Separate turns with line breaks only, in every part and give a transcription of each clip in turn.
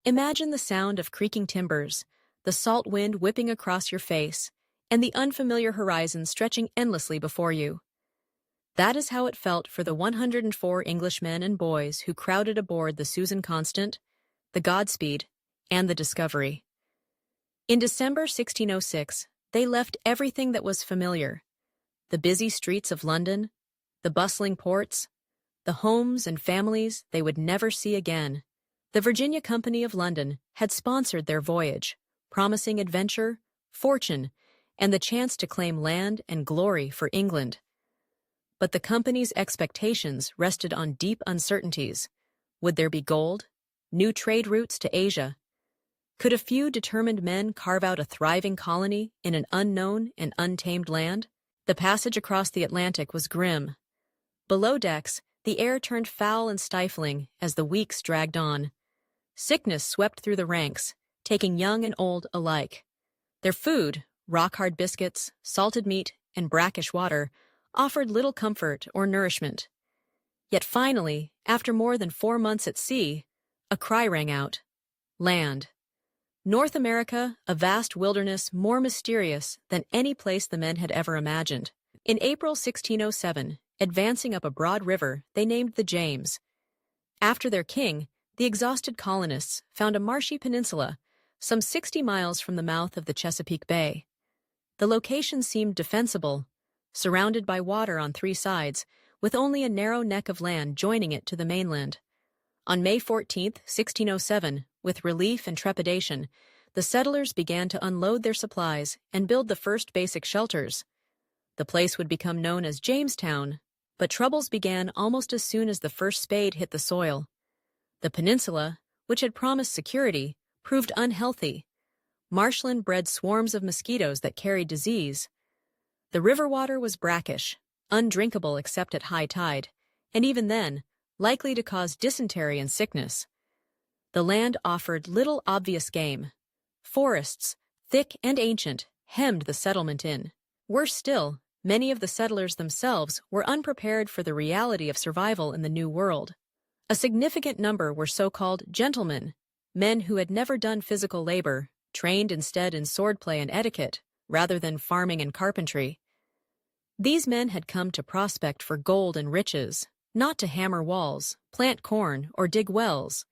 Imagine the sound of creaking timbers, the salt wind whipping across your face, and the unfamiliar horizon stretching endlessly before you. That is how it felt for the 104 Englishmen and boys who crowded aboard the Susan Constant, the Godspeed, and the Discovery. In December 1606, they left everything that was familiar: the busy streets of London, the bustling ports, the homes and families they would never see again. The Virginia Company of London had sponsored their voyage, promising adventure, fortune, and the chance to claim land and glory for England. But the company's expectations rested on deep uncertainties. Would there be gold? New trade routes to Asia? Could a few determined men carve out a thriving colony in an unknown and untamed land? The passage across the Atlantic was grim. Below decks, the air turned foul and stifling as the weeks dragged on. Sickness swept through the ranks, taking young and old alike. Their food, rock-hard biscuits, salted meat, and brackish water, offered little comfort or nourishment. Yet finally, after more than 4 months at sea, a cry rang out: land. North America, a vast wilderness more mysterious than any place the men had ever imagined. In April 1607, advancing up a broad river they named the James. After their king, the exhausted colonists found a marshy peninsula, some 60 miles from the mouth of the Chesapeake Bay. The location seemed defensible, surrounded by water on 3 sides, with only a narrow neck of land joining it to the mainland. On May 14, 1607, with relief and trepidation, the settlers began to unload their supplies and build the first basic shelters. The place would become known as Jamestown, but troubles began almost as soon as the first spade hit the soil. The peninsula, which had promised security, proved unhealthy. Marshland bred swarms of mosquitoes that carried disease. The river water was brackish, undrinkable except at high tide, and even then, likely to cause dysentery and sickness. The land offered little obvious game. Forests, thick and ancient, hemmed the settlement in. Worse still, many of the settlers themselves were unprepared for the reality of survival in the New World. A significant number were so-called gentlemen, men who had never done physical labor, trained instead in swordplay and etiquette, rather than farming and carpentry. These men had come to prospect for gold and riches, not to hammer walls, plant corn, or dig wells.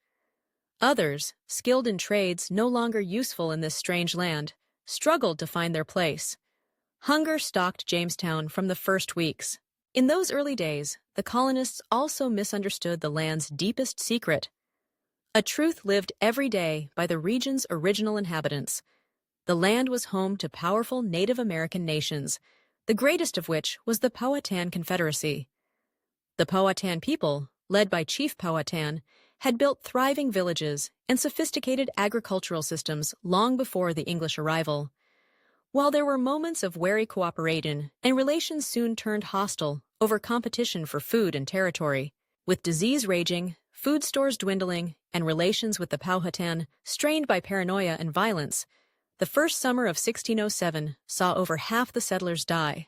Others, skilled in trades no longer useful in this strange land, struggled to find their place. Hunger stalked Jamestown from the first weeks. In those early days, the colonists also misunderstood the land's deepest secret, a truth lived every day by the region's original inhabitants. The land was home to powerful Native American nations, the greatest of which was the Powhatan Confederacy. The Powhatan people, led by Chief Powhatan, had built thriving villages and sophisticated agricultural systems long before the English arrival. While there were moments of wary cooperation, and relations soon turned hostile over competition for food and territory, with disease raging, food stores dwindling, and relations with the Powhatan strained by paranoia and violence, the first summer of 1607 saw over half the settlers die.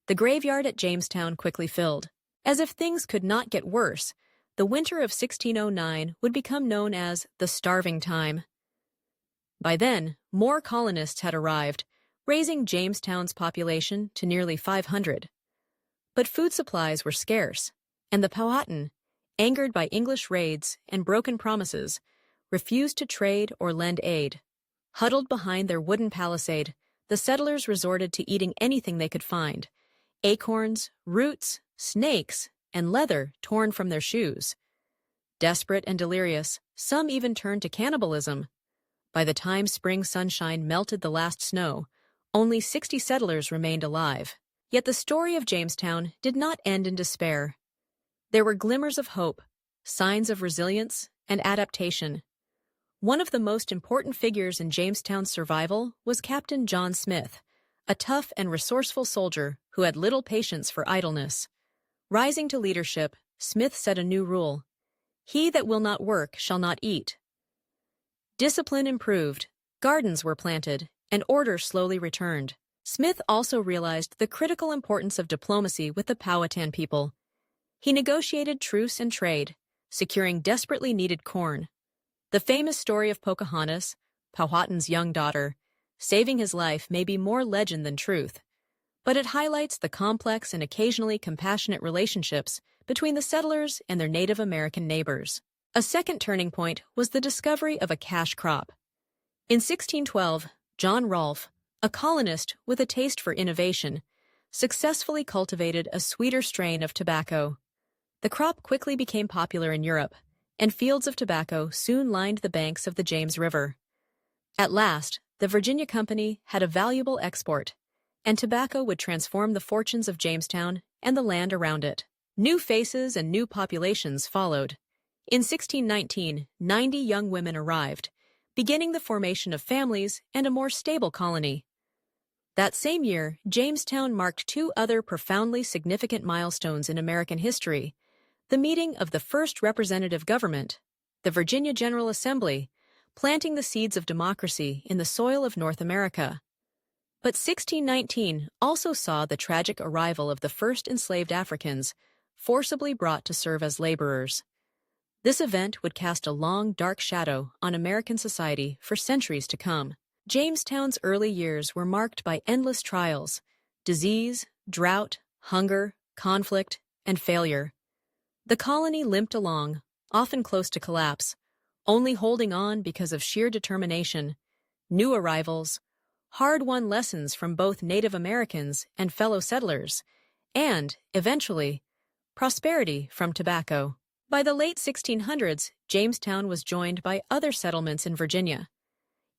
The graveyard at Jamestown quickly filled. As if things could not get worse, the winter of 1609 would become known as the Starving Time. By then, more colonists had arrived, raising Jamestown's population to nearly 500. But food supplies were scarce, and the Powhatan, angered by English raids and broken promises, refused to trade or lend aid. Huddled behind their wooden palisade, the settlers resorted to eating anything they could find: acorns, roots, snakes, and leather torn from their shoes. Desperate and delirious, some even turned to cannibalism. By the time spring sunshine melted the last snow, only 60 settlers remained alive. Yet the story of Jamestown did not end in despair. There were glimmers of hope, signs of resilience and adaptation. One of the most important figures in Jamestown's survival was Captain John Smith, a tough and resourceful soldier who had little patience for idleness. Rising to leadership, Smith set a new rule: "He that will not work shall not eat." Discipline improved, gardens were planted, and order slowly returned. Smith also realized the critical importance of diplomacy with the Powhatan people. He negotiated truce and trade, securing desperately needed corn. The famous story of Pocahontas, Powhatan's young daughter, saving his life may be more legend than truth, but it highlights the complex and occasionally compassionate relationships between the settlers and their Native American neighbors. A second turning point was the discovery of a cash crop. In 1612, John Rolfe, a colonist with a taste for innovation, successfully cultivated a sweeter strain of tobacco. The crop quickly became popular in Europe, and fields of tobacco soon lined the banks of the James River. At last, the Virginia Company had a valuable export, and tobacco would transform the fortunes of Jamestown and the land around it. New faces and new populations followed. In 1619, 90 young women arrived, beginning the formation of families and a more stable colony. That same year, Jamestown marked two other profoundly significant milestones in American history: the meeting of the first representative government, the Virginia General Assembly, planting the seeds of democracy in the soil of North America. But 1619 also saw the tragic arrival of the first enslaved Africans, forcibly brought to serve as laborers. This event would cast a long, dark shadow on American society for centuries to come. Jamestown's early years were marked by endless trials: disease, drought, hunger, conflict, and failure. The colony limped along, often close to collapse, only holding on because of sheer determination. New arrivals, hard-won lessons from both Native Americans and fellow settlers, and, eventually, prosperity from tobacco. By the late 1600s, Jamestown was joined by other settlements in Virginia.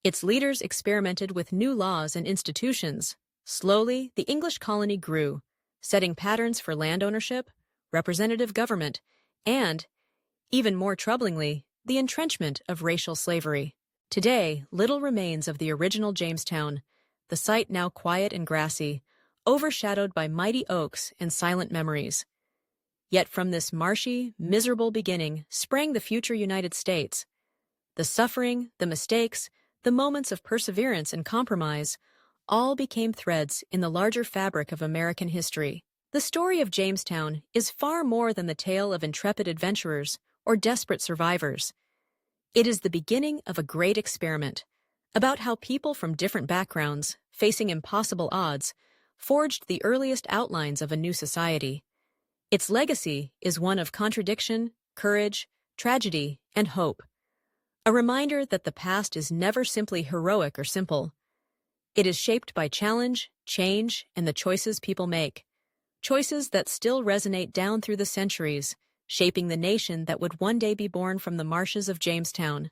Its leaders experimented with new laws and institutions. Slowly, the English colony grew, setting patterns for land ownership, representative government, and, even more troublingly, the entrenchment of racial slavery. Today, little remains of the original Jamestown, the site now quiet and grassy, overshadowed by mighty oaks and silent memories. Yet from this marshy, miserable beginning sprang the future United States. The suffering, the mistakes, the moments of perseverance and compromise all became threads in the larger fabric of American history. The story of Jamestown is far more than the tale of intrepid adventurers or desperate survivors. It is the beginning of a great experiment about how people from different backgrounds, facing impossible odds, forged the earliest outlines of a new society. Its legacy is one of contradiction, courage, tragedy, and hope. A reminder that the past is never simply heroic or simple. It is shaped by challenge, change, and the choices people make. Choices that still resonate down through the centuries, shaping the nation that would one day be born from the marshes of Jamestown.